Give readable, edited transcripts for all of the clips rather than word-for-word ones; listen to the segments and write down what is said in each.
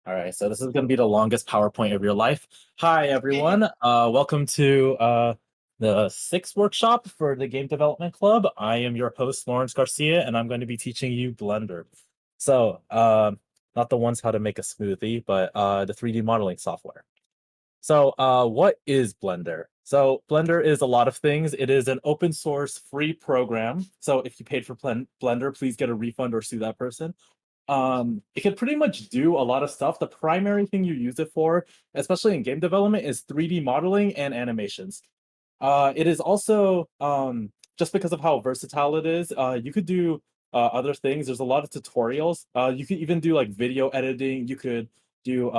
All right, so this is going to be the longest PowerPoint of your life. Hi, everyone. Welcome to the sixth workshop for the Game Development Club. I am your host, Laurence Garcia, and I'm going to be teaching you Blender. So, not the ones how to make a smoothie, but the 3D modeling software. So, what is Blender? So, Blender is a lot of things. It is an open source free program. So, if you paid for Blender, please get a refund or sue that person. It can pretty much do a lot of stuff. The primary thing you use it for, especially in game development, is 3D modeling and animations. It is also just because of how versatile it is, you could do other things. There's a lot of tutorials. You could even do like video editing. You could do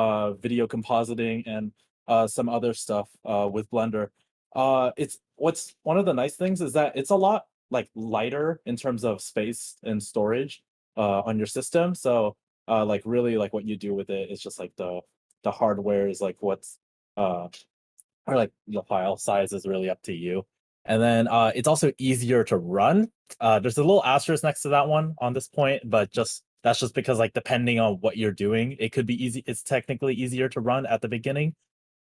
video compositing and some other stuff with Blender. It's what's one of the nice things is that it's a lot like lighter in terms of space and storage on your system. So like really like what you do with it is just like the hardware is like what's uh or like the file size is really up to you. And then it's also easier to run. There's a little asterisk next to that one on this point, but just that's just because like depending on what you're doing, it could be easy. It's technically easier to run at the beginning.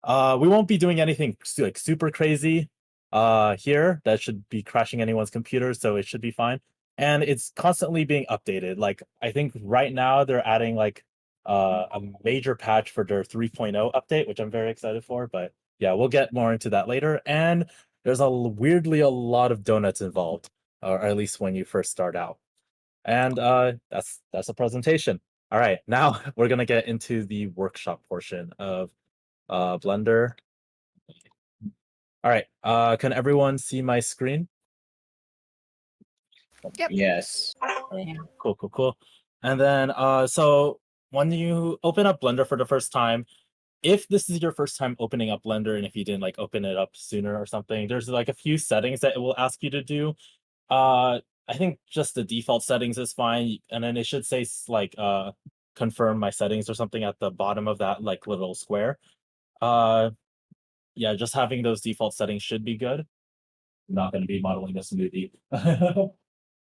We won't be doing anything like super crazy here that should be crashing anyone's computer, so it should be fine. And it's constantly being updated. Like I think right now they're adding like a major patch for their 3.0 update, which I'm very excited for. But yeah, we'll get more into that later. And there's weirdly a lot of donuts involved, or at least when you first start out. And that's a presentation. All right, now we're gonna get into the workshop portion of Blender. All right, can everyone see my screen? Yep. Yes. Cool. And then, so when you open up Blender for the first time, if this is your first time opening up Blender and if you didn't like open it up sooner or something, there's like a few settings that it will ask you to do. I think just the default settings is fine, and then it should say like confirm my settings or something at the bottom of that like little square. Uh, yeah, just having those default settings should be good. I'm not going to be modeling a smoothie.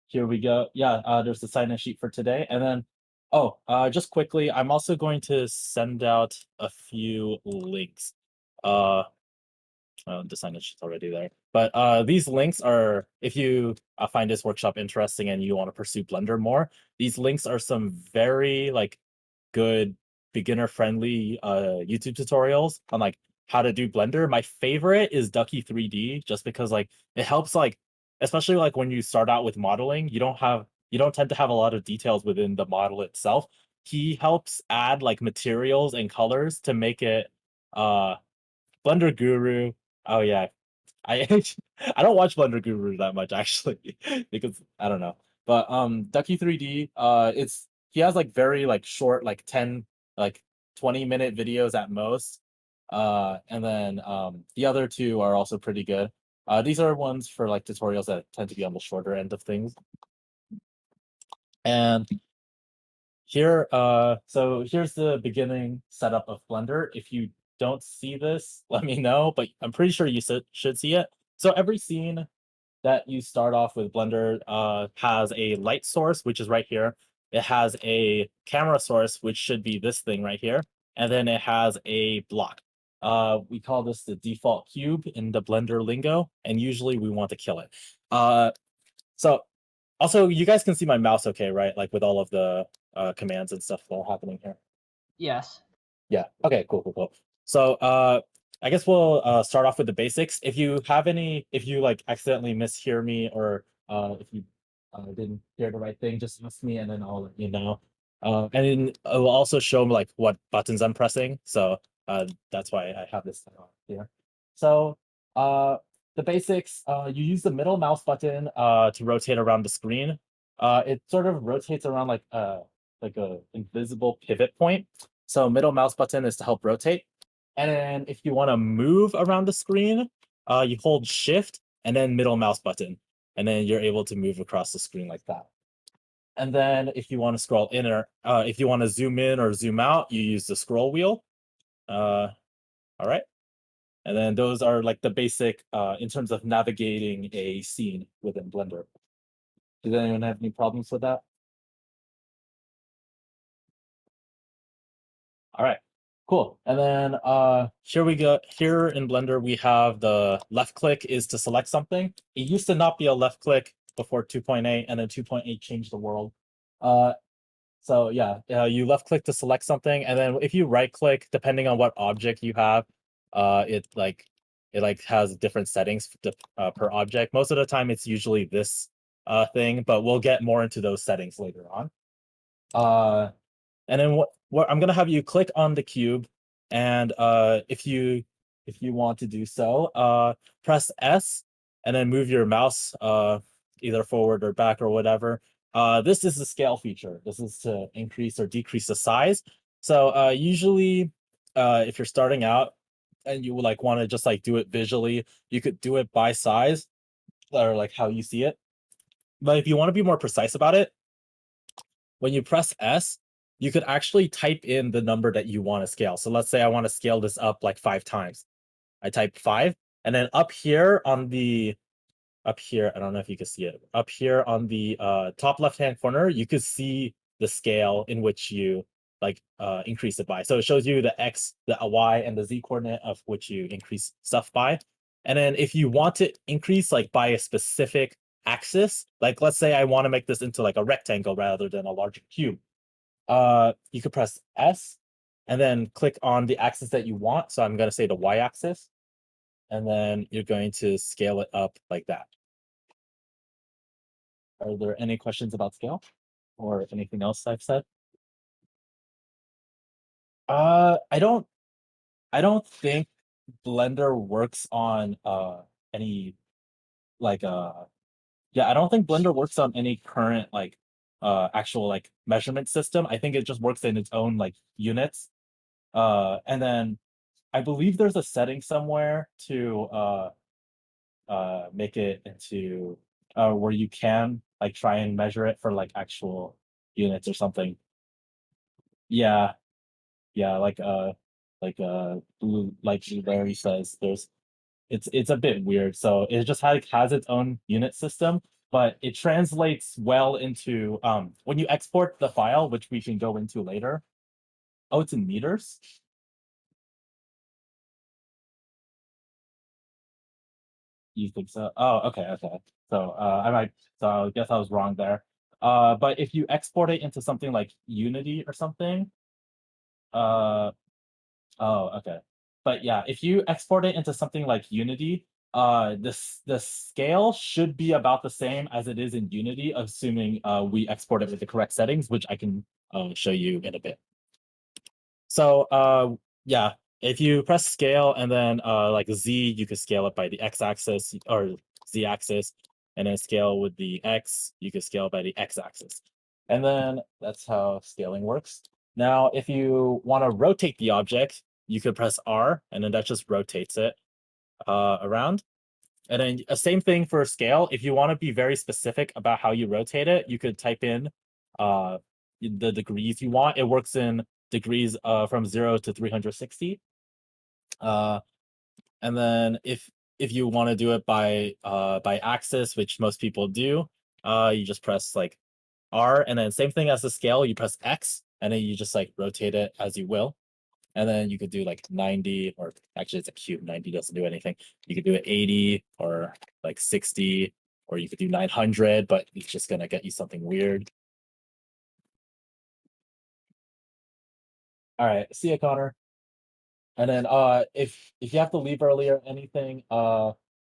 Here we go. Yeah, there's the sign-in sheet for today. And then, just quickly, I'm also going to send out a few links. Uh, the sign-in sheet's already there. But these links are, if you find this workshop interesting and you want to pursue Blender more, these links are some very like good beginner-friendly YouTube tutorials on like how to do Blender. My favorite is Ducky 3D, just because like it helps like especially like when you start out with modeling, you don't tend to have a lot of details within the model itself. He helps add like materials and colors to make it uh Blender Guru. Oh yeah. I I don't watch Blender Guru that much actually because I don't know. But Ducky 3D it's he has like very like short like 10 like 20-minute videos at most. And then the other two are also pretty good. These are ones for like tutorials that tend to be on the shorter end of things. And here, so here's the beginning setup of Blender. If you don't see this, let me know, but I'm pretty sure you should see it. So every scene that you start off with Blender has a light source, which is right here. It has a camera source, which should be this thing right here. And then it has a block. We call this the default cube in the Blender lingo, and usually we want to kill it. So also, you guys can see my mouse okay, right? Like with all of the commands and stuff that are happening here. Yes. Yeah. Okay. Cool. So I guess we'll start off with the basics. If you like accidentally mishear me or if you didn't hear the right thing, just ask me and then I'll let you know. And then it will also show like what buttons I'm pressing. So that's why I have this here. So the basics, you use the middle mouse button to rotate around the screen. It sort of rotates around like a invisible pivot point. So middle mouse button is to help rotate. And then if you want to move around the screen, you hold shift and then middle mouse button. And then you're able to move across the screen like that. And then if you want to scroll in or if you want to zoom in or zoom out, you use the scroll wheel. All right. And then those are like the basic in terms of navigating a scene within Blender. Does anyone have any problems with that? All right, cool. And then here we go. Here in Blender, we have the left click is to select something. It used to not be a left click before 2.8, and then 2.8 changed the world. So yeah, you left click to select something, and then if you right click, depending on what object you have, it has different settings per object. Most of the time, it's usually this thing, but we'll get more into those settings later on. And then what I'm gonna have you click on the cube, and if you want to do so, press S, and then move your mouse either forward or back or whatever. This is the scale feature. This is to increase or decrease the size. So usually, if you're starting out and you like want to just like do it visually, you could do it by size or like how you see it. But if you want to be more precise about it, when you press S, you could actually type in the number that you want to scale. So let's say I want to scale this up like 5 times. I type 5, and then up here, I don't know if you can see it. Up here on the top left-hand corner, you could see the scale in which you like increase it by. So it shows you the X, the Y, and the Z coordinate of which you increase stuff by. And then if you want to increase like by a specific axis, like let's say I want to make this into like a rectangle rather than a larger cube, you could press S and then click on the axis that you want. So I'm going to say the Y axis, and then you're going to scale it up like that. Are there any questions about scale or anything else I've said? I don't think Blender works on any like yeah, I don't think Blender works on any current like actual like measurement system. I think it just works in its own like units. And then I believe there's a setting somewhere to make it into where you can like try and measure it for like actual units or something. Yeah, yeah, like Larry says, it's a bit weird. So it just has its own unit system, but it translates well into when you export the file, which we can go into later. Oh, it's in meters. You think so? Oh, okay, okay. So I guess I was wrong there. But if you export it into something like Unity or something, uh, oh, okay. But yeah, if you export it into something like Unity, the scale should be about the same as it is in Unity, assuming we export it with the correct settings, which I can show you in a bit. So yeah, if you press scale and then like Z, you could scale it by the x-axis or z-axis, and then scale with the x, you could scale by the x-axis. And then that's how scaling works. Now, if you want to rotate the object, you could press R, and then that just rotates it around. And then same thing for scale. If you want to be very specific about how you rotate it, you could type in the degrees you want. It works in degrees from 0 to 360. And then if you want to do it by axis, which most people do, you just press like R, and then same thing as the scale, you press X, and then you just like rotate it as you will. And then you could do like 90, or actually it's a cube, 90 doesn't do anything. You could do it 80 or like 60, or you could do 900, but it's just gonna get you something weird. All right, see ya, Connor. And then if you have to leave early or anything,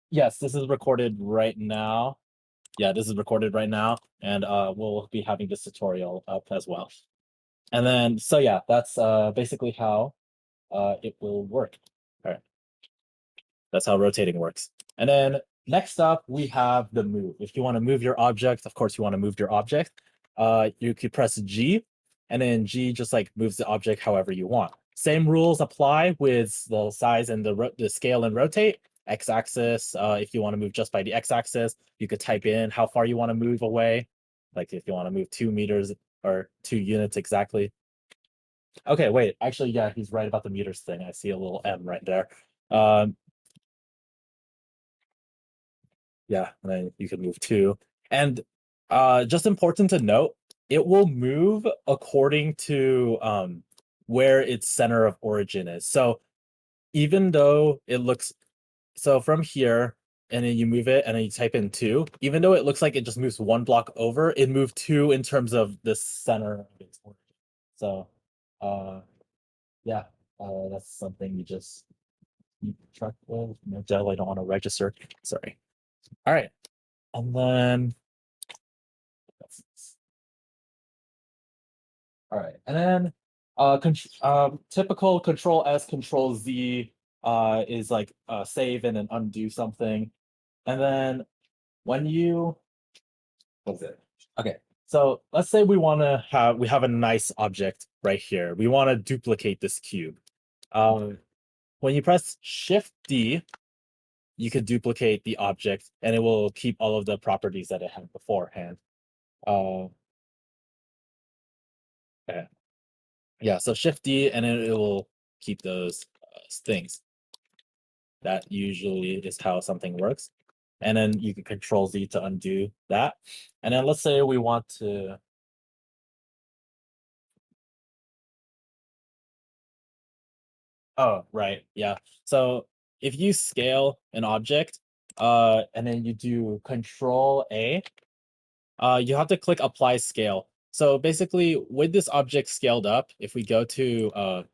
yes, this is recorded right now. Yeah, this is recorded right now, and we'll be having this tutorial up as well. And then so yeah, that's basically how it will work. All right. That's how rotating works. And then next up, we have the move. If you want to move your object, of course, you want to move your object. You could press G, and then G just like moves the object however you want. Same rules apply with the size and the scale and rotate. X-axis, if you want to move just by the x-axis, you could type in how far you want to move away. Like if you want to move 2 meters or 2 units exactly. Okay, wait, actually, yeah, he's right about the meters thing. I see a little M right there. Um, Yeah, and then you can move 2. And just important to note, it will move according to where its center of origin is. So even though it looks so from here, and then you move it, and then you type in 2, even though it looks like it just moves 1 block over, it moved 2 in terms of the center of its origin. So, yeah, that's something you just keep track of. No, I don't want to register. Sorry. All right, and then all right, and then typical Control S, Control Z is like save and then undo something, and then when you what's it? Okay, so let's say we have a nice object right here. We want to duplicate this cube. When you press Shift D, you could duplicate the object, and it will keep all of the properties that it had beforehand. Uh, okay. Yeah, so Shift D, and it will keep those things. That usually is how something works. And then you can Control Z to undo that. And then let's say we want to. Oh, right. Yeah. So if you scale an object, and then you do Control A, you have to click Apply Scale. So basically, with this object scaled up, if we go to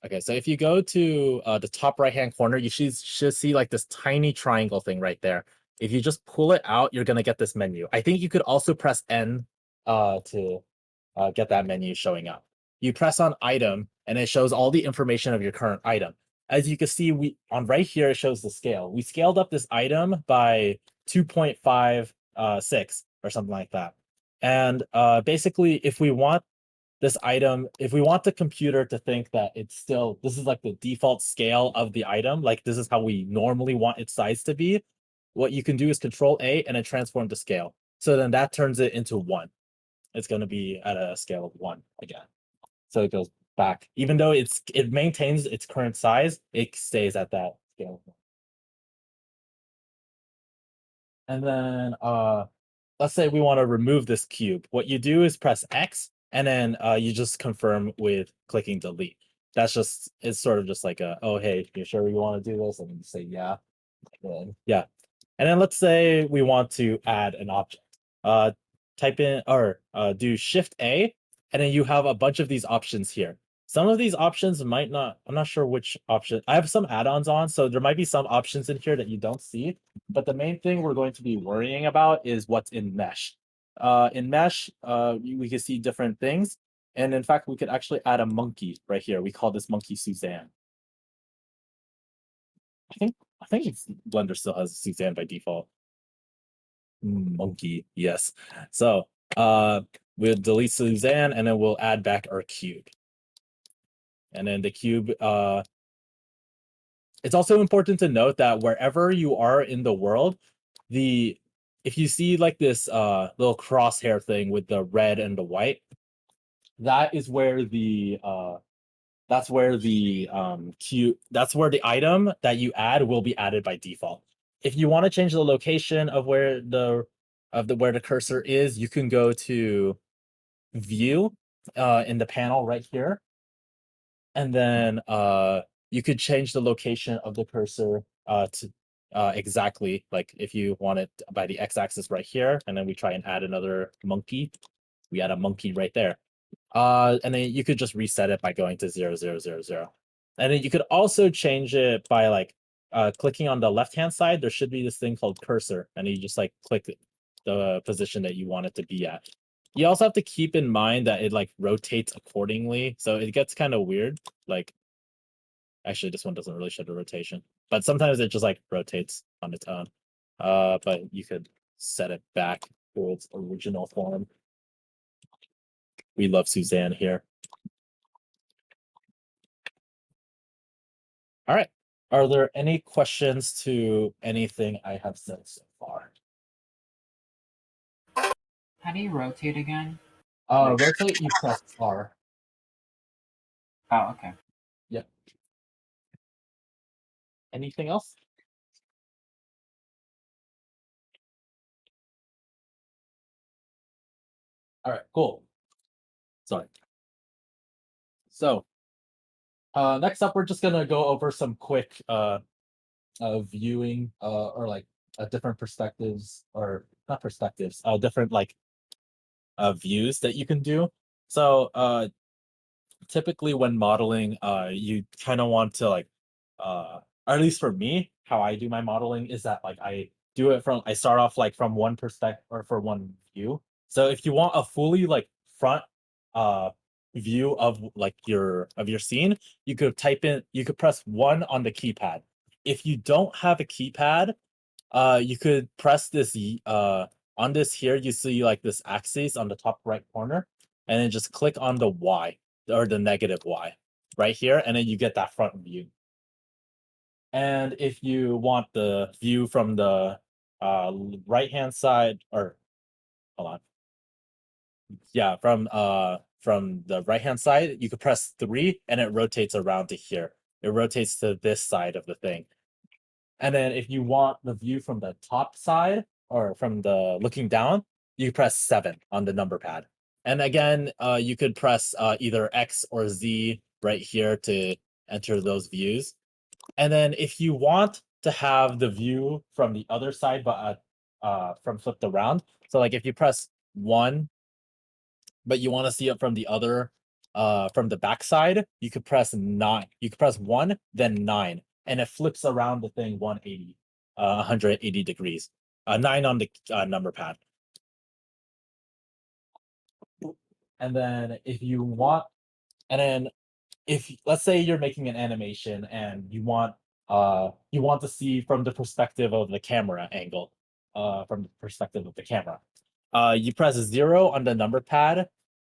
okay, so if you go to the top right-hand corner, you should see like this tiny triangle thing right there. If you just pull it out, you're gonna get this menu. I think you could also press N to get that menu showing up. You press on item, and it shows all the information of your current item. As you can see, we on right here it shows the scale. We scaled up this item by 2.56 or something like that. And basically, if we want this item, if we want the computer to think that it's still, this is like the default scale of the item, like this is how we normally want its size to be, what you can do is Control A and then transform to scale. So then that turns it into 1. It's going to be at a scale of 1 again. So it goes back. Even though it maintains its current size, it stays at that scale. And then let's say we want to remove this cube. What you do is press X, and then you just confirm with clicking delete. It's sort of just like oh, hey, you sure we want to do this? And you say yeah. And yeah. And then let's say we want to add an object. Uh, type in or do Shift A, and then you have a bunch of these options here. Some of these options might not, I'm not sure which option. I have some add-ons on, so there might be some options in here that you don't see. But the main thing we're going to be worrying about is what's in Mesh. In Mesh, we can see different things. And in fact, we could actually add a monkey right here. We call this monkey Suzanne. I think Blender still has Suzanne by default. Monkey, yes. So we'll delete Suzanne, and then we'll add back our cube. And then the cube, it's also important to note that wherever you are in the world, if you see like this little crosshair thing with the red and the white, that is where the that's where the that's where the item that you add will be added by default. If you want to change the location of where the cursor is, you can go to view in the panel right here, and then you could change the location of the cursor to exactly like if you want it by the x-axis right here, and then we try and add another monkey. We add a monkey right there. And then you could just reset it by going to 0, 0, 0, 0. And then you could also change it by like clicking on the left-hand side. There should be this thing called cursor, and you just like click the position that you want it to be at. You also have to keep in mind that it like rotates accordingly, so it gets kind of weird. Like, actually, this one doesn't really show the rotation, but sometimes it just like rotates on its own. But you could set it back to its original form. We love Suzanne here. All right. Are there any questions to anything I have said so far? How do you rotate again? Rotate, you press R. Oh, okay. Yep. Anything else? All right, cool. Sorry. So next up, we're just gonna go over some quick viewing or like different perspectives or not perspectives, different like views that you can do. So typically when modeling, you kind of want to like, or at least for me, how I do my modeling is that like I start off like from one perspective or for one view. So if you want a fully like front uh view of like your scene, you could press one on the keypad. If you don't have a keypad, you could press this on this here, you see like this axis on the top right corner, and then just click on the Y or the negative Y right here, and then you get that front view. And if you want the view from the right hand side, or hold on, yeah, from the right hand side, you could press 3 and it rotates around to here. It rotates to this side of the thing. And then if you want the view from the top side or from the looking down, you press 7 on the number pad. And again, you could press either X or Z right here to enter those views. And then if you want to have the view from the other side, but from flipped around, so like if you press 1, but you want to see it from the other, from the back side, you could press 9. You could press 1, then 9, and it flips around the thing 180, 180 degrees. 9 on the number pad. And then if you want, and then if let's say you're making an animation and you want to see from the perspective of the camera angle, from the perspective of the camera, you press 0 on the number pad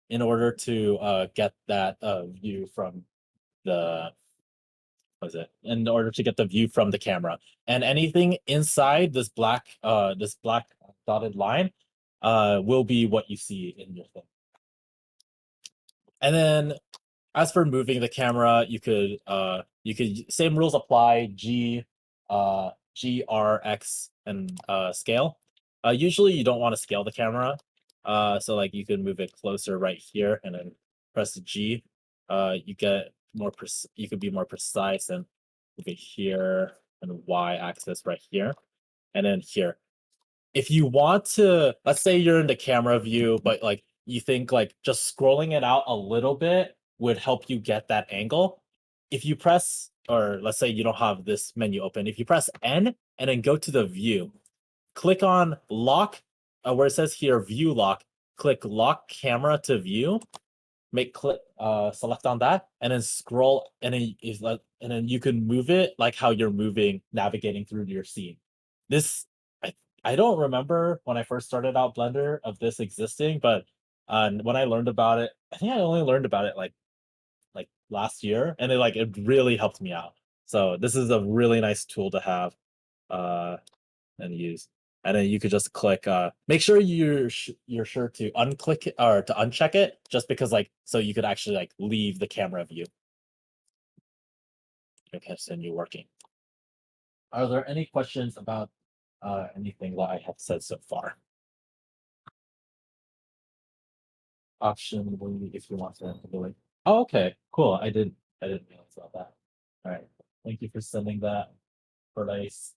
in order to get that view from the was it in order to get the view from the camera, and anything inside this black dotted line will be what you see in your thing. And then as for moving the camera, you could same rules apply, G, R, X, and scale. Usually you don't want to scale the camera. So like you can move it closer right here and then press G. You get you could be more precise and move it here and Y axis right here. And then here. If you want to, let's say you're in the camera view, but like you think like just scrolling it out a little bit would help you get that angle. If you press, or let's say you don't have this menu open, if you press N and then go to the view, click on lock, where it says here view lock, click lock camera to view, make click select on that, and then scroll, and then and then you can move it like how you're moving navigating through your scene. This I don't remember when I first started out Blender of this existing, but when I learned about it, I think I only learned about it like last year, and it really helped me out. So this is a really nice tool to have uh and use. And then you could just click make sure you're sure to unclick it or to uncheck it, just because like so you could actually like leave the camera view. Okay, so you're working. Are there any questions about anything that I have said so far? Option if you want to do it. Oh, okay, cool. I didn't realize about that. All right, thank you for sending that. Nice.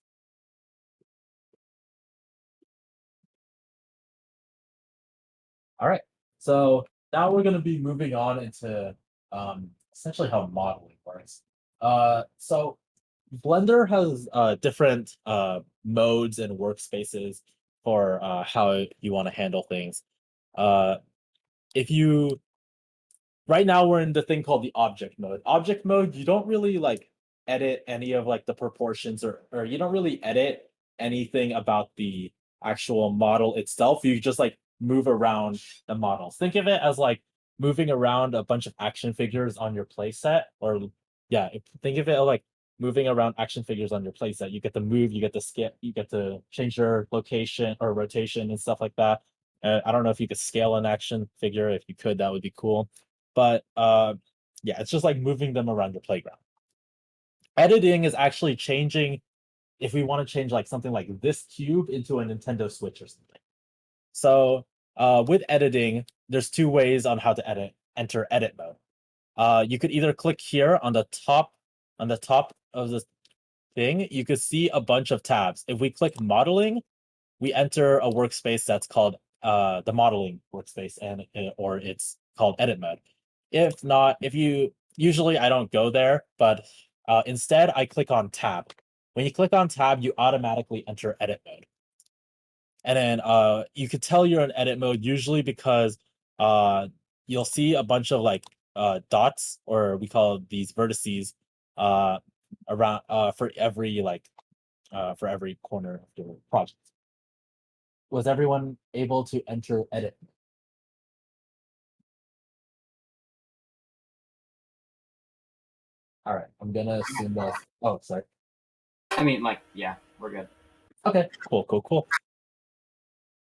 All right, so now we're going to be moving on into essentially how modeling works. So Blender has different modes and workspaces for how you want to handle things. Uh, if you right now we're in the thing called the object mode. Object mode, you don't really like edit any of like the proportions, or you don't really edit anything about the actual model itself. You just like move around the models. Think of it as like moving around a bunch of action figures on your playset, or yeah, think of it like moving around action figures on your playset. You get to move, you get to skip, you get to change your location or rotation and stuff like that. I don't know if you could scale an action figure. If you could, that would be cool. But yeah, it's just like moving them around your playground. Editing is actually changing if we want to change like something like this cube into a Nintendo Switch or something. So with editing, there's two ways on how to enter edit mode. you could either click here on the top of the thing. You could see a bunch of tabs. If we click modeling, we enter a workspace that's called the modeling workspace, and or it's called edit mode. If not, if you usually I don't go there, but instead I click on tab. When you click on tab, you automatically enter edit mode. And then you could tell you're in edit mode usually because uh you'll see a bunch of like dots, or we call these vertices, uh around for every corner of your project. Was everyone able to enter edit? All right, I'm gonna assume that's. Oh, sorry. I mean, like, yeah, we're good. Okay, cool.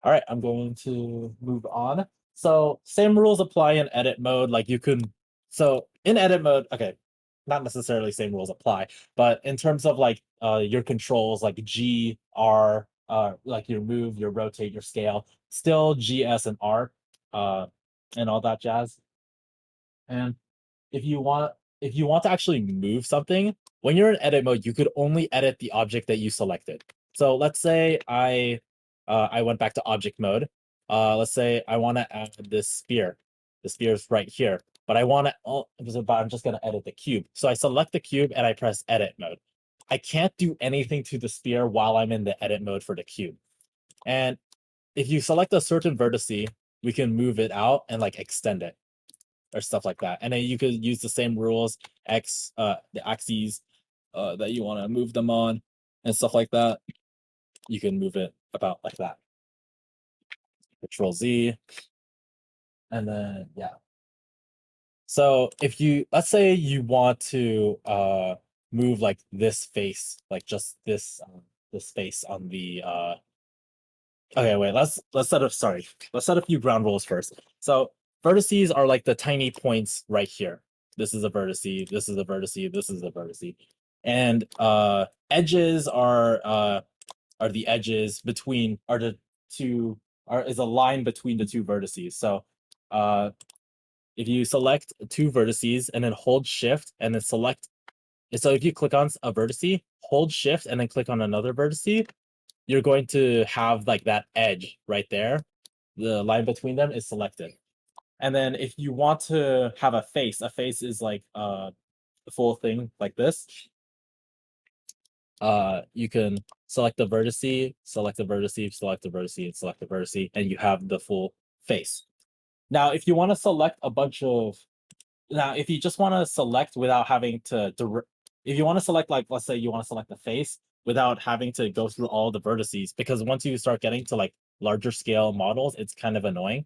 All right, I'm going to move on. So same rules apply in edit mode. Like you can, so in edit mode, okay, not necessarily same rules apply, but in terms of like your controls, like G, R, like your move, your rotate, your scale, still G, S, and R, uh, and all that jazz. And if you want to actually move something, when you're in edit mode, you could only edit the object that you selected. So let's say I went back to object mode. Let's say I want to add this spear. The spear is right here, but I want to. Oh, but I'm just gonna edit the cube. So I select the cube and I press edit mode. I can't do anything to the spear while I'm in the edit mode for the cube. And if you select a certain vertice, we can move it out and like extend it or stuff like that. And then you could use the same rules, the axes that you want to move them on and stuff like that. You can move it about like that. Control Z, and then yeah. So if you, let's say you want to move like this face, like just this face on the okay, wait, let's set up sorry. Let's set a few ground rules first. So vertices are like the tiny points right here. This is a vertice, this is a vertice, this is a vertice. And edges are the edges between are the two are is a line between the two vertices. So uh if you select two vertices and then hold shift and then select, so if you click on a vertice, hold shift and then click on another vertice, you're going to have like that edge right there. The line between them is selected. And then if you want to have a face is like the full thing like this. You can select the vertice, select the vertice, select the vertice, and select the vertice, and you have the full face. Now, if you want to select a bunch of now, if you just want to select without having to if you want to select, like, let's say you want to select the face without having to go through all the vertices, because once you start getting to like larger scale models, it's kind of annoying.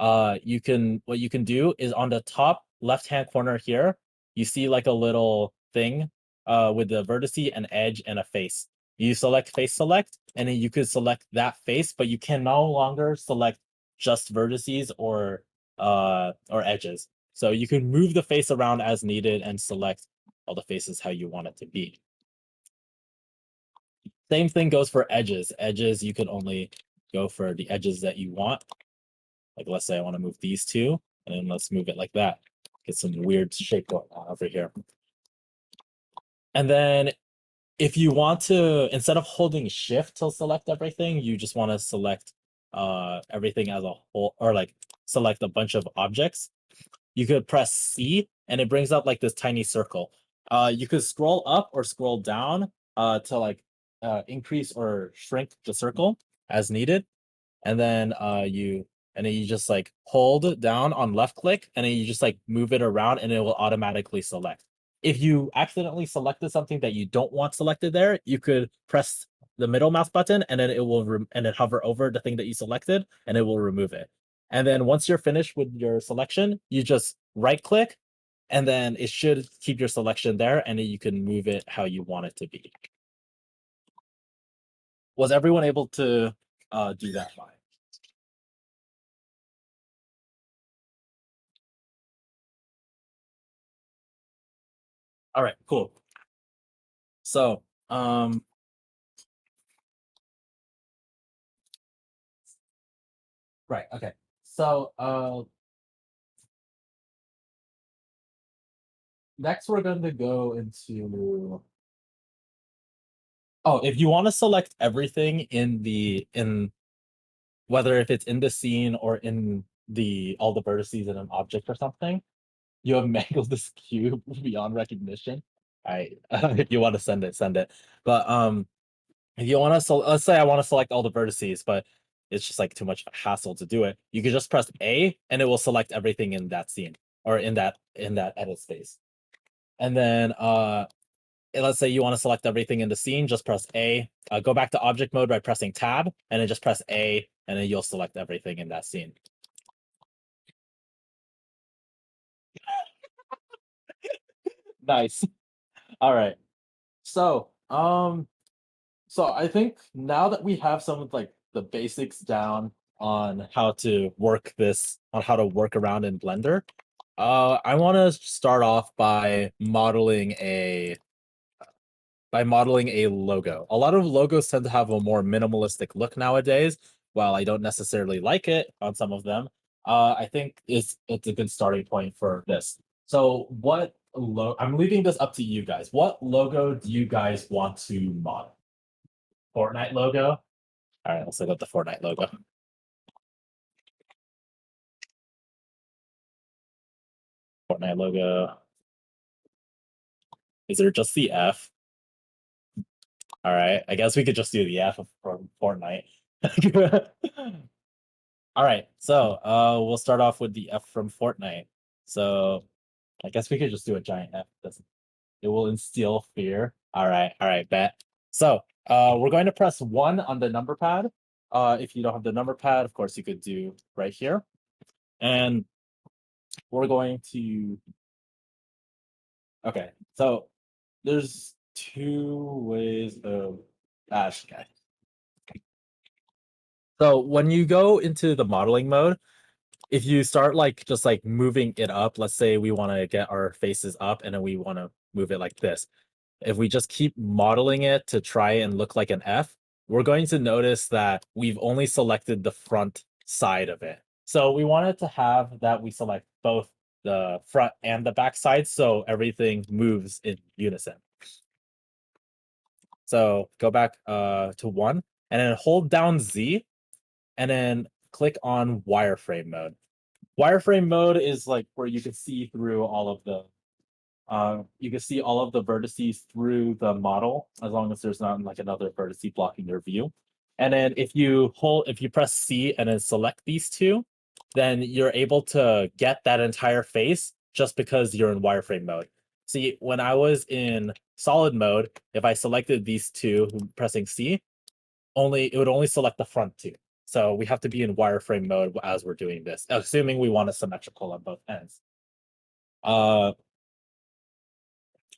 You can what you can do is on the top left hand corner here, you see like a little thing with the vertice, an edge, and a face. You select face select, and then you could select that face, but you can no longer select just vertices or edges. So you can move the face around as needed and select all the faces how you want it to be. Same thing goes for edges. Edges, you can only go for the edges that you want. Like, let's say I want to move these two, and then let's move it like that. Get some weird shape going on over here. And then if you want to, instead of holding shift to select everything, you just want to select everything as a whole, or like select a bunch of objects. You could press C and it brings up like this tiny circle. You could scroll up or scroll down to like increase or shrink the circle as needed. And then you just like hold down on left click, and then you just like move it around and it will automatically select. If you accidentally selected something that you don't want selected there, you could press the middle mouse button and then it will and then hover over the thing that you selected and it will remove it. And then once you're finished with your selection, you just right click and then it should keep your selection there, and then you can move it how you want it to be. Was everyone able to do that fine? All right, cool. So, right, okay. So, next we're going to go into. Oh, if you want to select everything in whether if it's in the scene or in all the vertices in an object or something, you have mangled this cube beyond recognition. I if you want to send it, send it. But if you want to, let's say I want to select all the vertices, but it's just like too much hassle to do it. You can just press A, and it will select everything in that scene or in that edit space. And then let's say you want to select everything in the scene, just press A. Go back to object mode by pressing Tab, and then just press A, and then you'll select everything in that scene. Nice. All right. So, so I think now that we have some of like the basics down on how to work around in Blender, I want to start off by modeling a logo. A lot of logos tend to have a more minimalistic look nowadays. While I don't necessarily like it on some of them, I think it's a good starting point for this. So I'm leaving this up to you guys. What logo do you guys want to model? Fortnite logo? All right, let's look up the Fortnite logo. Fortnite logo. Is there just the F? All right, I guess we could just do the F from Fortnite. All right, so we'll start off with the F from Fortnite. So I guess we could just do a giant F. It will instill fear. All right, bet. So we're going to press 1 on the number pad. If you don't have the number pad, of course, you could do right here. And we're going to. Okay, so there's 2 ways of. Okay. So when you go into the modeling mode, if you start like just like moving it up, let's say we want to get our faces up and then we want to move it like this. If we just keep modeling it to try and look like an F, we're going to notice that we've only selected the front side of it. So we wanted to have that we select both the front and the back side so everything moves in unison. So go back to 1 and then hold down Z and then click on wireframe mode. Wireframe mode is like where you can see through all of the vertices through the model as long as there's not like another vertice blocking your view. And then if you press C and then select these two, then you're able to get that entire face just because you're in wireframe mode. See, when I was in solid mode, if I selected these two pressing C, it would only select the front two. So we have to be in wireframe mode as we're doing this, assuming we want a symmetrical on both ends. And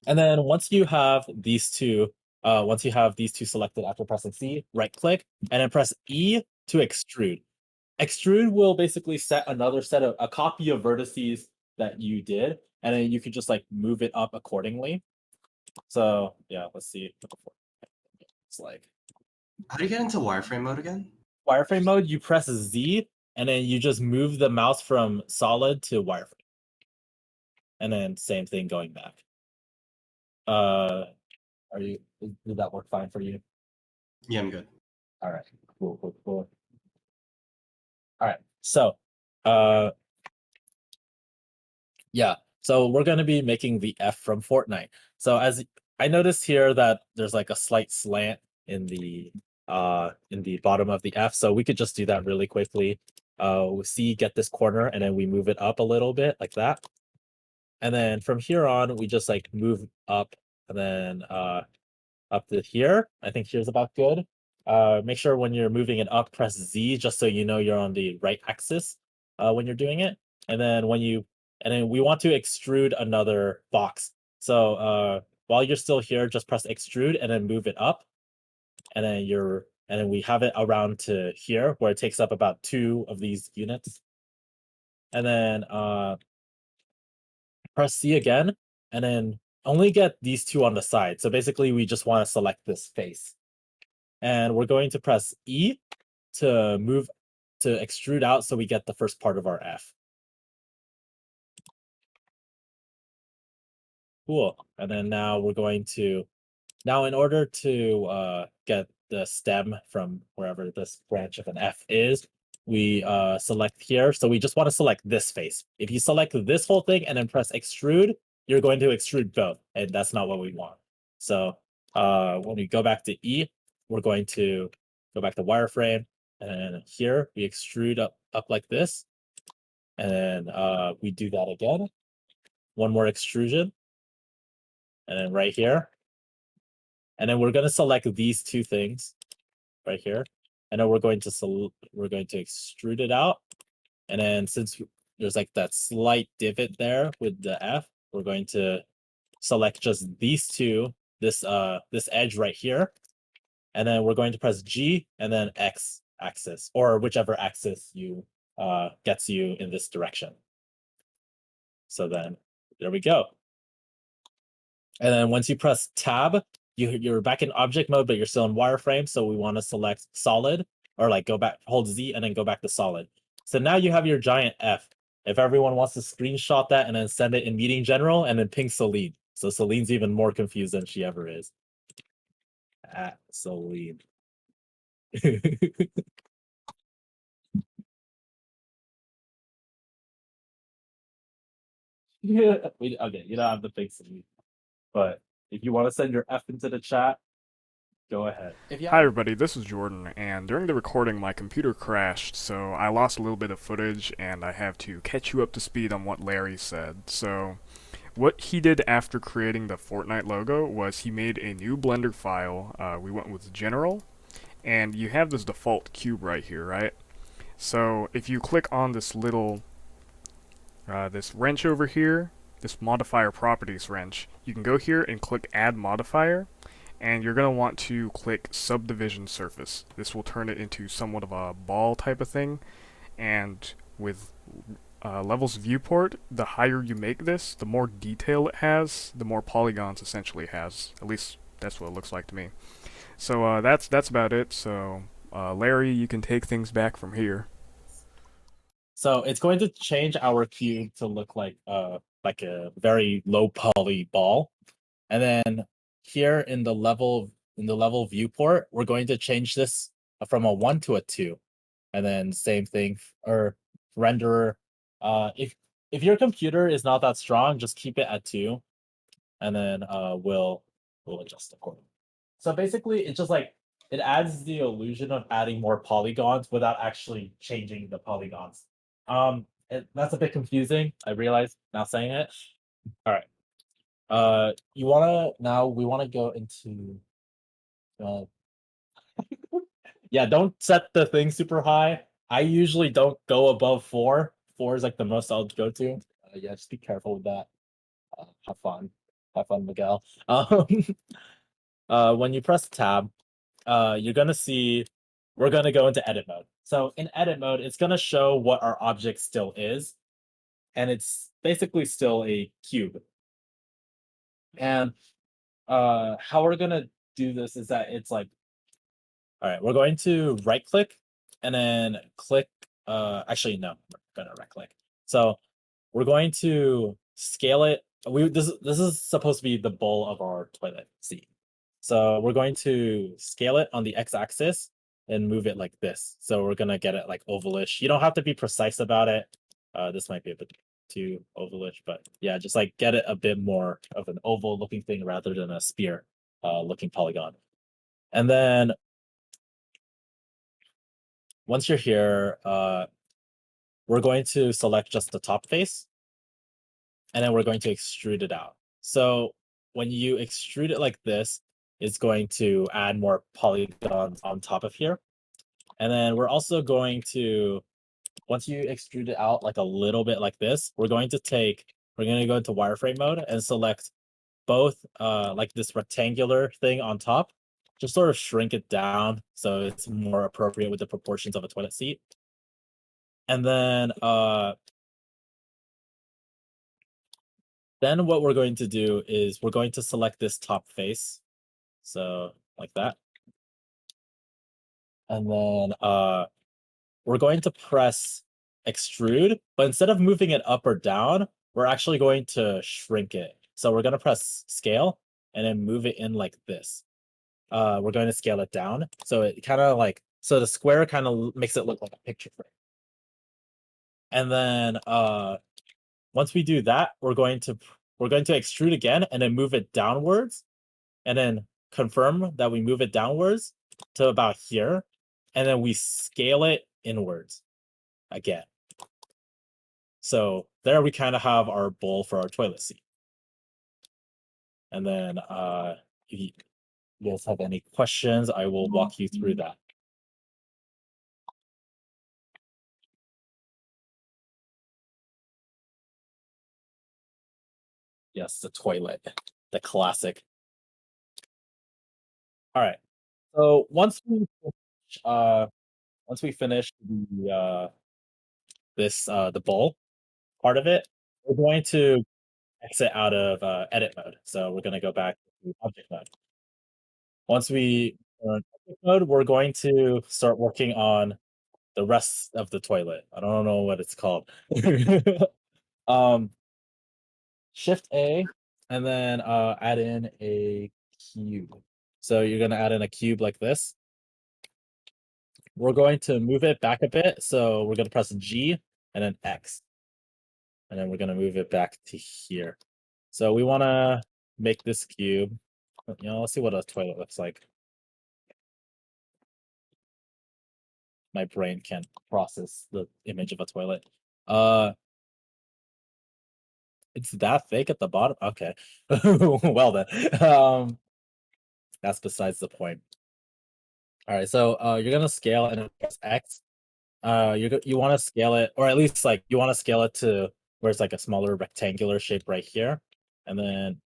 then once you have these two selected after pressing C, right click, and then press E to extrude. Extrude will basically set a copy of vertices that you did, and then you can just like move it up accordingly. So yeah, let's see what it's like. How do you get into wireframe mode again? Wireframe mode, you press Z, and then you just move the mouse from solid to wireframe. And then same thing going back. Did that work fine for you? Yeah, I'm good. All right, cool. All right, so yeah, so we're going to be making the F from Fortnite. So as I noticed here that there's like a slight slant in the bottom of the F, so we could just do that really quickly. We get this corner, and then we move it up a little bit like that. And then from here on, we just like move up and then up to here. I think here's about good. Make sure when you're moving it up, press Z just so you know you're on the right axis when you're doing it. And then we want to extrude another box. So while you're still here, just press extrude and then move it up. And then we have it around to here where it takes up about 2 of these units. And then press C again, and then only get these 2 on the side. So basically, we just want to select this face. And we're going to press E to extrude out so we get the first part of our F. Cool. And then now we're going to in order to get the stem from wherever this branch of an F is, we select here. So we just want to select this face. If you select this whole thing and then press extrude, you're going to extrude both, and that's not what we want. So when we go back to E, we're going to go back to wireframe, and here we extrude up like this, and then we do that again. One more extrusion, and then right here. And then we're going to select these two things right here. And then we're going to extrude it out. And then since there's like that slight divot there with the F, we're going to select just these two, this edge right here. And then we're going to press G and then X axis, or whichever axis you gets you in this direction. So then there we go. And then once you press tab, you're back in object mode, but you're still in wireframe. So we want to select solid, or like go back, hold Z and then go back to solid. So now you have your giant F. If everyone wants to screenshot that and then send it in meeting general and then ping Celine. So Celine's even more confused than she ever is. At Celine. Yeah, okay, you don't have to ping Celine. But if you want to send your F into the chat, go ahead. Hi everybody, this is Jordan, and during the recording my computer crashed, so I lost a little bit of footage, and I have to catch you up to speed on what Larry said. So, what he did after creating the Fortnite logo was he made a new Blender file. We went with General, and you have this default cube right here, right? So, if you click on this little, this wrench over here, this modifier properties wrench, you can go here and click add modifier, and you're going to want to click subdivision surface. This will turn it into somewhat of a ball type of thing, and with levels viewport, the higher you make this, the more detail it has, the more polygons essentially it has. At least that's what it looks like to me. So that's about it. So Larry, you can take things back from here. So it's going to change our cube to look like a very low poly ball, and then here in the level viewport, we're going to change this from a 1 to a 2, and then same thing or renderer. If your computer is not that strong, just keep it at 2, and then we'll adjust accordingly. So basically, it's just like it adds the illusion of adding more polygons without actually changing the polygons. That's a bit confusing. I realize now saying it. All right. We want to go into yeah, don't set the thing super high. I usually don't go above 4. 4 is like the most I'll go to. Yeah, just be careful with that. Have fun, Miguel. When you press tab, you're gonna see we're gonna go into edit mode. So in edit mode, it's gonna show what our object still is, and it's basically still a cube. And how we're gonna do this is that it's like, all right, we're going to right click and then click. Actually, no, we're gonna right click. So we're going to scale it. This is supposed to be the bowl of our toilet seat. So we're going to scale it on the x-axis and move it like this. So we're gonna get it like ovalish. You don't have to be precise about it. This might be a bit too ovalish, but yeah, just like get it a bit more of an oval looking thing rather than a spear looking polygon. And then once you're here, we're going to select just the top face, and then we're going to extrude it out. So when you extrude it like this, it's going to add more polygons on top of here. And then we're also going to, once you extrude it out like a little bit like this, we're going to go into wireframe mode and select both like this rectangular thing on top, just sort of shrink it down so it's more appropriate with the proportions of a toilet seat. And then what we're going to do is we're going to select this top face. So like that. And then we're going to press extrude, but instead of moving it up or down, we're actually going to shrink it. So we're gonna press scale and then move it in like this. We're going to scale it down. So it kind of like, so the square kind of makes it look like a picture frame. And then once we do that, we're going to extrude again and then move it downwards, and then confirm that we move it downwards to about here, and then we scale it inwards again. So there we kind of have our bowl for our toilet seat. And then if you guys have any questions, I will walk you through that. Yes, the toilet, the classic. All right. So once we finish the the bowl part of it, we're going to exit out of edit mode. So we're going to go back to object mode. Once we are in object mode, we're going to start working on the rest of the toilet. I don't know what it's called. Shift A, and then add in a cube. So you're going to add in a cube like this. We're going to move it back a bit. So we're going to press G and then X. And then we're going to move it back to here. So we want to make this cube. Let's see what a toilet looks like. My brain can't process the image of a toilet. It's that thick at the bottom? Okay. Well then. That's besides the point. All right, so you're gonna scale and then press X. You want to scale it, or at least like you want to scale it to where it's like a smaller rectangular shape right here, and then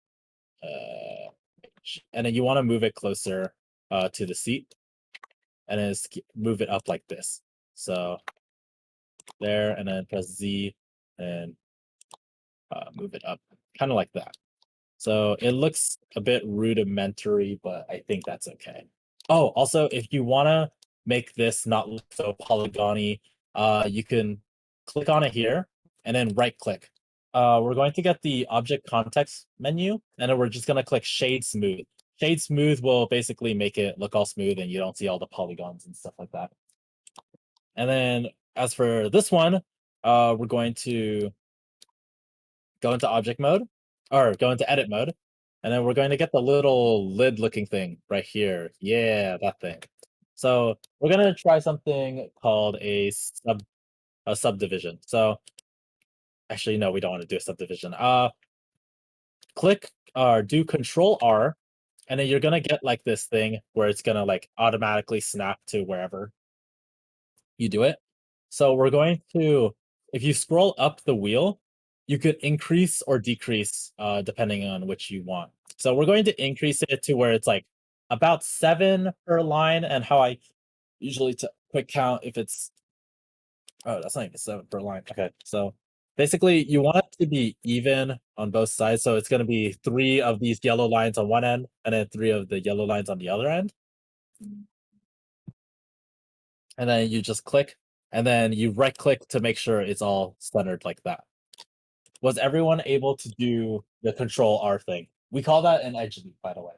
you want to move it closer to the seat, and then move it up like this. So there, and then press Z and move it up, kind of like that. So it looks a bit rudimentary, but I think that's okay. Oh, also, if you want to make this not look so polygony, you can click on it here and then right click. We're going to get the object context menu, and then we're just going to click Shade Smooth. Shade Smooth will basically make it look all smooth and you don't see all the polygons and stuff like that. And then as for this one, we're going to go into object mode, or go into edit mode, and then we're going to get the little lid looking thing right here. Yeah, that thing. So we're gonna try something called a subdivision. So actually, no, we don't want to do a subdivision. Click or do Control R, and then you're gonna get like this thing where it's gonna like automatically snap to wherever you do it. So we're going to, if you scroll up the wheel, you could increase or decrease depending on which you want. So we're going to increase it to where it's like about 7 per line, and how I usually quick count if it's, oh, that's not even 7 per line. Okay, so basically you want it to be even on both sides. So it's going to be 3 of these yellow lines on one end and then 3 of the yellow lines on the other end. And then you just click, and then you right click to make sure it's all centered like that. Was everyone able to do the Control R thing? We call that an edge loop, by the way.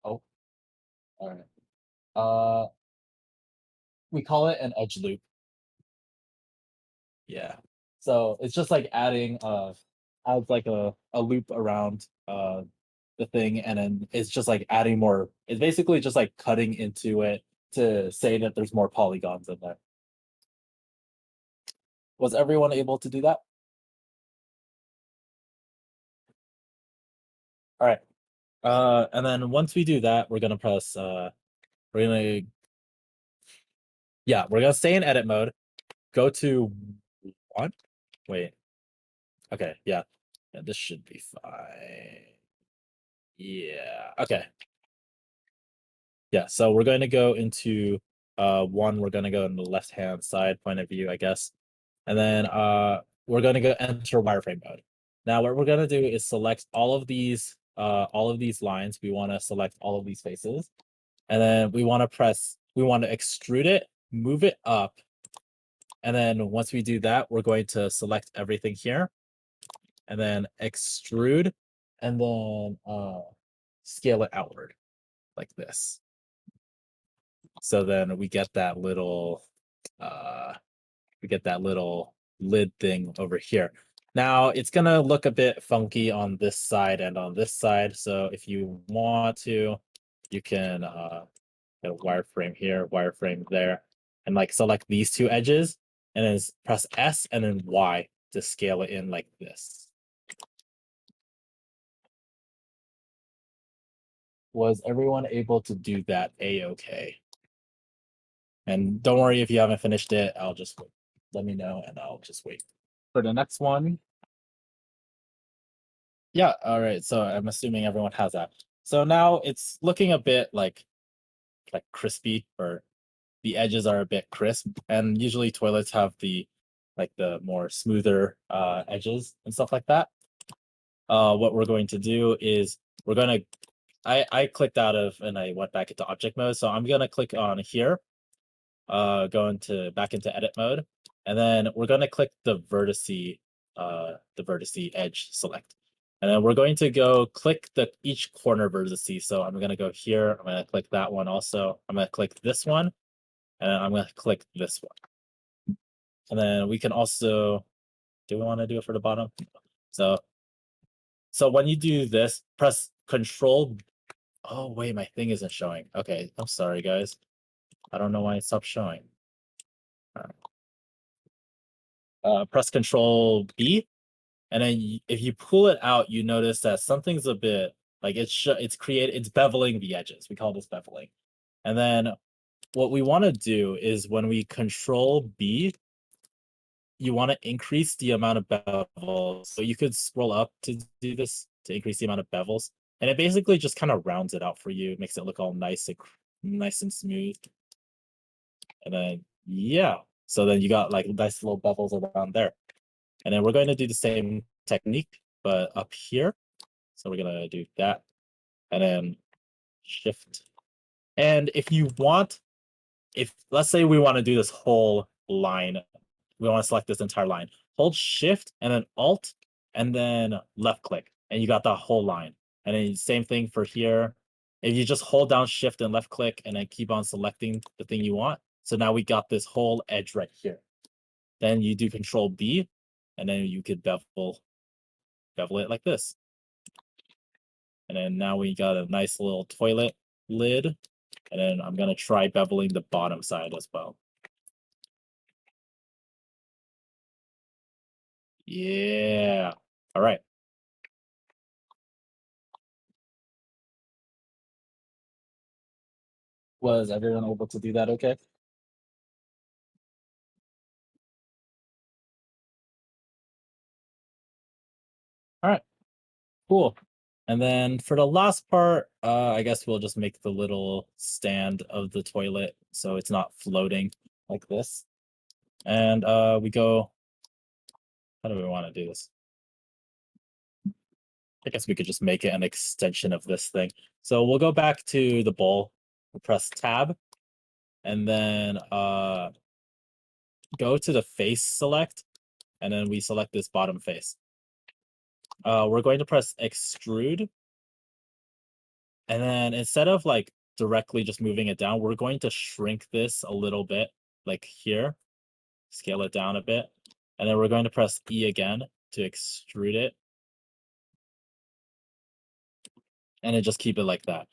Oh, all right. We call it an edge loop. Yeah. So it's just like adding adds like a loop around the thing, and then it's just like adding more. It's basically just like cutting into it to say that there's more polygons in there. Was everyone able to do that? All right. And then once we do that, we're gonna press we're gonna stay in edit mode, go to 1. Wait. Okay, yeah, this should be fine. Yeah, okay. Yeah, so we're going to go into 1, we're gonna go in the left-hand side point of view, I guess. And then we're gonna go enter wireframe mode. Now what we're gonna do is select all of these lines. We want to select all of these faces. And then we want to extrude it, move it up. And then once we do that, we're going to select everything here. and then extrude, and then scale it outward like this. So then we get that little lid thing over here. Now it's gonna look a bit funky on this side and on this side. So if you want to, you can get a wireframe here, wireframe there, and like select these two edges, and then press S and then Y to scale it in like this. Was everyone able to do that A-okay? And don't worry if you haven't finished it, I'll just wait. Let me know and I'll just wait. For the next one. Yeah, all right. So I'm assuming everyone has that. So now it's looking a bit like crispy, or the edges are a bit crisp. And usually toilets have the more smoother edges and stuff like that. What we're going to do is we're gonna I clicked out of and I went back into object mode. So I'm gonna click on here, go back into edit mode, and then we're gonna click the vertice edge select. And then we're going to go click each corner vertice. So I'm gonna go here, I'm gonna click that one also. I'm gonna click this one, and I'm gonna click this one. And then we can also, do we want to do it for the bottom? So when you do this, press Control. Oh wait, my thing isn't showing. Okay, I'm sorry guys. I don't know why it stopped showing. Press Control B, and then if you pull it out, you notice that something's a bit like it's beveling the edges. We call this beveling. And then what we want to do is when we Control B, you want to increase the amount of bevels. So you could scroll up to do this to increase the amount of bevels, and it basically just kind of rounds it out for you, makes it look all nice and smooth. And then yeah, so then you got like nice little bevels around there. And then we're going to do the same technique, but up here. So we're gonna do that, and then Shift. And if you want, if let's say we want to do this whole line, we want to select this entire line, hold Shift and then Alt and then left click, and you got that whole line. And then same thing for here. If you just hold down Shift and left click and then keep on selecting the thing you want. So now we got this whole edge right here. Then you do Control B, and then you could bevel it like this. And then now we got a nice little toilet lid. And then I'm gonna try beveling the bottom side as well. Yeah. All right. Was everyone able to do that okay? All right. Cool. And then for the last part, I guess we'll just make the little stand of the toilet so it's not floating like this. And we go, how do we want to do this? I guess we could just make it an extension of this thing. So we'll go back to the bowl, we'll press Tab, and then go to the face select, and then we select this bottom face. We're going to press Extrude, and then instead of like directly just moving it down, we're going to shrink this a little bit, like here, scale it down a bit, and then we're going to press E again to extrude it, and then just keep it like that.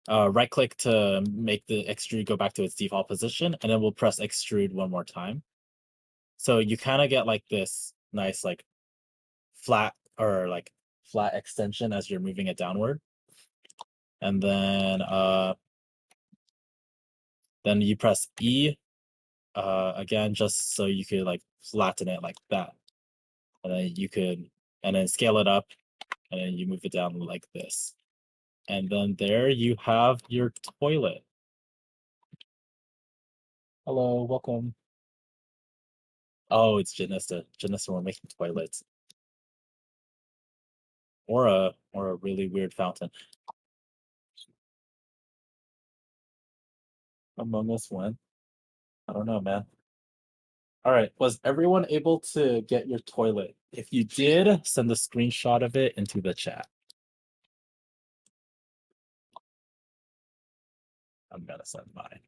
Right click to make the extrude go back to its default position, and then we'll press extrude one more time. So you kind of get like this nice like flat extension as you're moving it downward. And then you press E again, just so you could like flatten it like that. And then scale it up, and then you move it down like this. And then there you have your toilet. Hello, welcome. Oh, it's Janista. Janista, we're making toilets. Or a really weird fountain. Among Us when? I don't know, man. All right, was everyone able to get your toilet If you did, send a screenshot of it into the chat. I'm gonna send mine.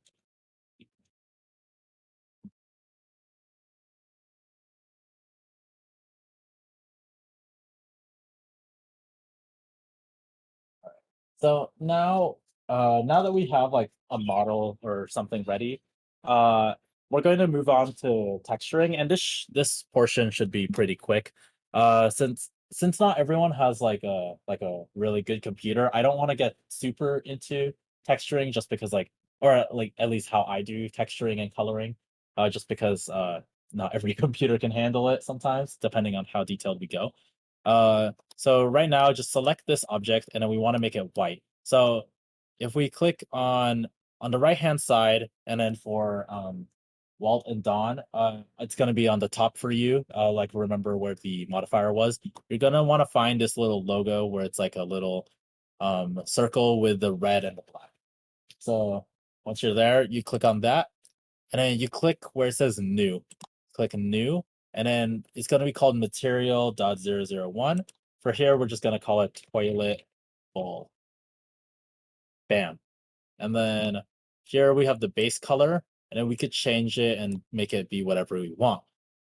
So now, now that we have like a model or something ready, we're going to move on to texturing, and this portion should be pretty quick. Since not everyone has like a really good computer, I don't want to get super into texturing just because or like at least how I do texturing and coloring, just because not every computer can handle it sometimes, depending on how detailed we go. So right now, just select this object, and then we want to make it white. So if we click on the right hand side, and then for Walt and Dawn, it's gonna be on the top for you. Like remember where the modifier was. You're gonna want to find this little logo where it's like a little circle with the red and the black. So once you're there, you click on that, and then you click where it says new. Click new, and then it's going to be called material.001. For here, we're just going to call it toilet bowl. Bam. And then here we have the base color, and then we could change it and make it be whatever we want.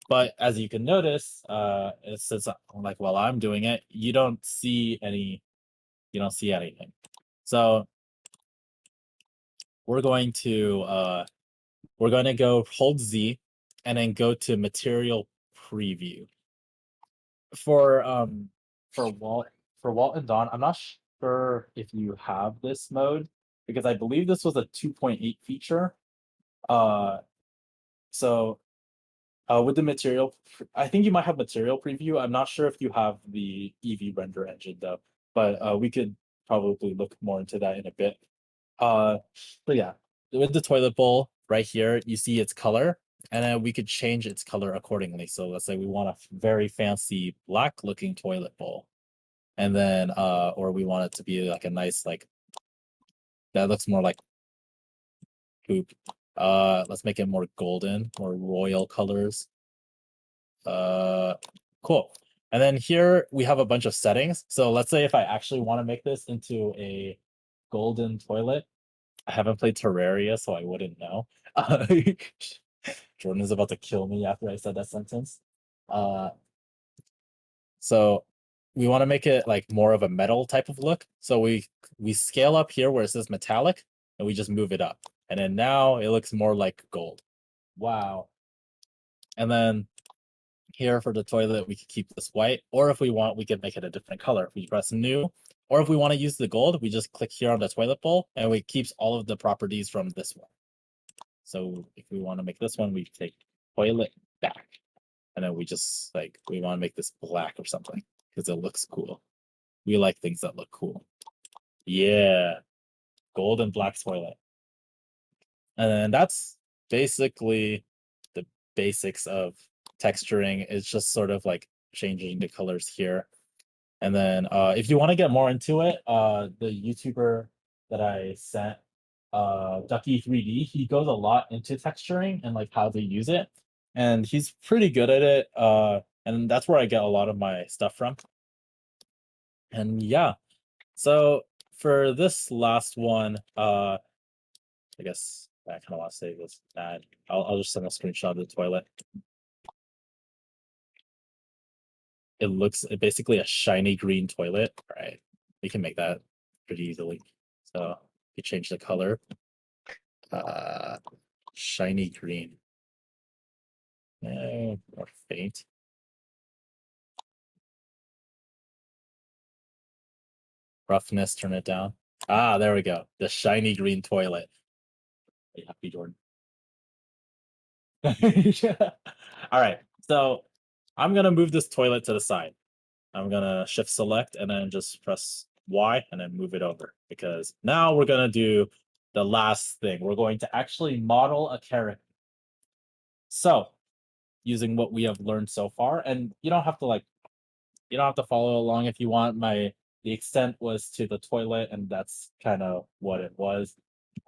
But as you can notice, since like while I'm doing it, you don't see anything. So we're going to go hold Z and then go to material preview. For Walt and Dawn, I'm not sure if you have this mode because I believe this was a 2.8 feature. So with the material, I think you might have material preview. I'm not sure if you have the EV render engine though, but we could probably look more into that in a bit. But yeah, with the toilet bowl right here, you see its color, and then we could change its color accordingly. So let's say we want a very fancy black looking toilet bowl, and then or we want it to be like a nice that looks more like poop. Let's make it more golden, more royal colors. Cool. And then here we have a bunch of settings. So let's say if I actually want to make this into a golden toilet. I haven't played Terraria, so I wouldn't know. Jordan is about to kill me after I said that sentence. So we want to make it like more of a metal type of look. So we scale up here where it says metallic, and we just move it up. And then now it looks more like gold. Wow. And then here for the toilet, we could keep this white, or if we want, we could make it a different color. If we press new, or if we want to use the gold, we just click here on the toilet bowl, and it keeps all of the properties from this one. So if we want to make this one, we take toilet back, and then we just we want to make this black or something because it looks cool. We like things that look cool. Yeah, gold and black toilet. And then that's basically the basics of texturing. It's just sort of like changing the colors here. And then if you want to get more into it, the YouTuber that I sent, Ducky 3D, he goes a lot into texturing and like how to use it. And he's pretty good at it. And that's where I get a lot of my stuff from. And yeah. So for this last one, I guess I kind of want to say this bad. I'll just send a screenshot of the toilet. It looks basically a shiny green toilet. All right, you can make that pretty easily. So you change the color. Shiny green. More faint. Roughness, turn it down. Ah, there we go. The shiny green toilet. Are you happy, Jordan? All right, so I'm gonna move this toilet to the side. I'm gonna shift select and then just press Y and then move it over because now we're gonna do the last thing. We're going to actually model a character. So using what we have learned so far, and you don't have to follow along if you want. The extent was to the toilet, and that's kind of what it was.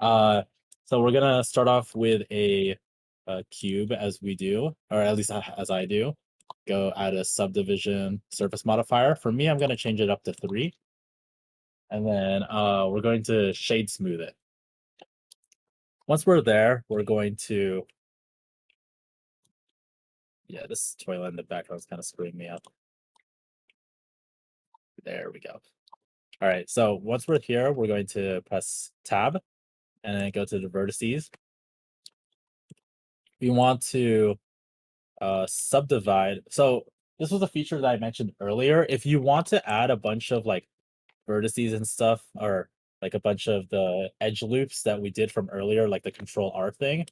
So we're gonna start off with a cube as we do, or at least as I do. go add a subdivision surface modifier. For me, I'm going to change it up to 3. And then we're going to shade smooth it. Once we're there, we're going to... Yeah, this toilet in the background is kind of screwing me up. There we go. All right, so once we're here, we're going to press tab and then go to the vertices. We want to subdivide. So this was a feature that I mentioned earlier. If you want to add a bunch of like vertices and stuff, or like a bunch of the edge loops that we did from earlier, like the control R thing,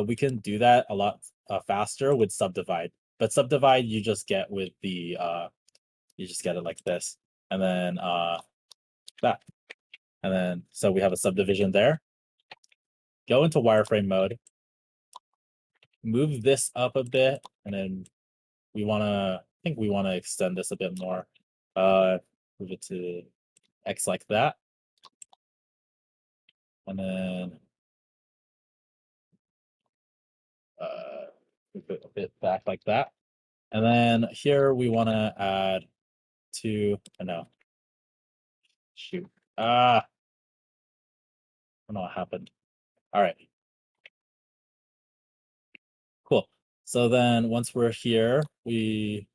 we can do that a lot faster with subdivide. But subdivide you just get with the you just get it like this, and then that, and then so we have a subdivision there. Go into wireframe mode, move this up a bit, and then we want to, I think we want to extend this a bit more. Move it to X like that, and then move it a bit back like that. And then here we want to add to, no, shoot, I don't know what happened. All right, cool. So then once we're here, we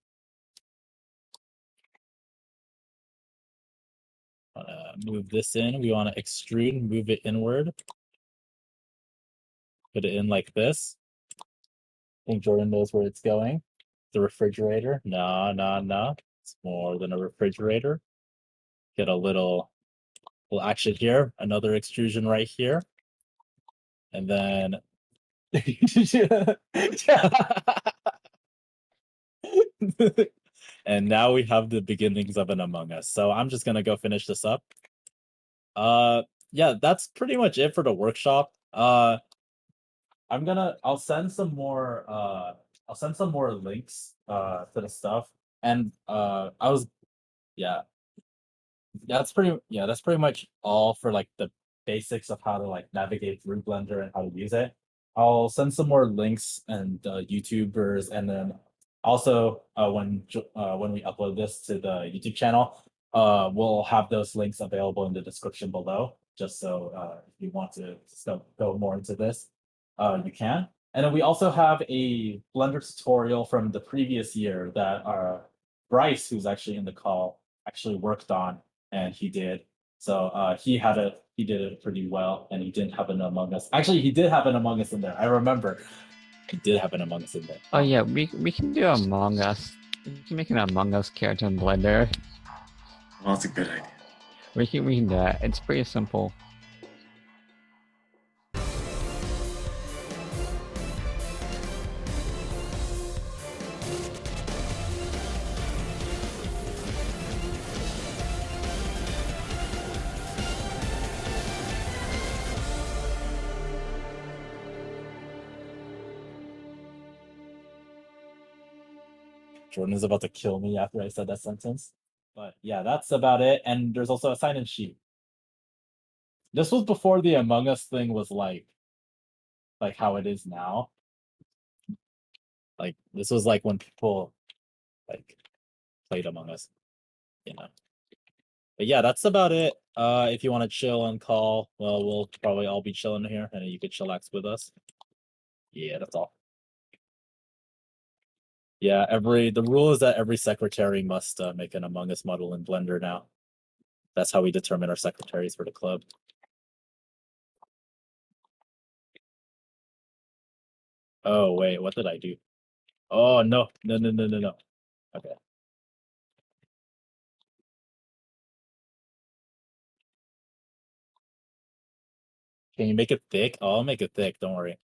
want to move this in. We want to extrude, move it inward, put it in like this. I think Jordan knows where it's going. The refrigerator. No, no, no. It's more than a refrigerator. Get a little action here. Another extrusion right here. And then and now we have the beginnings of an Among Us. So I'm just gonna go finish this up. Yeah, that's pretty much it for the workshop. I'll send some more links to the stuff. And that's pretty much all for like the basics of how to like navigate through Blender and how to use it. I'll send some more links and YouTubers, and then also when we upload this to the YouTube channel, we'll have those links available in the description below, just so if you want to go more into this, you can. And then we also have a Blender tutorial from the previous year that Bryce, who's actually in the call, actually worked on, and he did. So he did it pretty well, and he didn't have an Among Us. Actually, he did have an Among Us in there. I remember he did have an Among Us in there. Oh yeah, we can do Among Us. We can make an Among Us character in Blender. Well, that's a good idea. We can do that. It's pretty simple. Jordan is about to kill me after I said that sentence. But yeah, that's about it. And there's also a sign-in sheet. This was before the Among Us thing was like how it is now. Like this was like when people like played Among Us, you know. But yeah, that's about it. If you want to chill on call, well, we'll probably all be chilling here, and you could chillax with us. Yeah, that's all. Yeah, the rule is that every secretary must make an Among Us model in Blender now. That's how we determine our secretaries for the club. Oh wait, what did I do? Oh no. Okay. Can you make it thick? Oh, I'll make it thick, don't worry.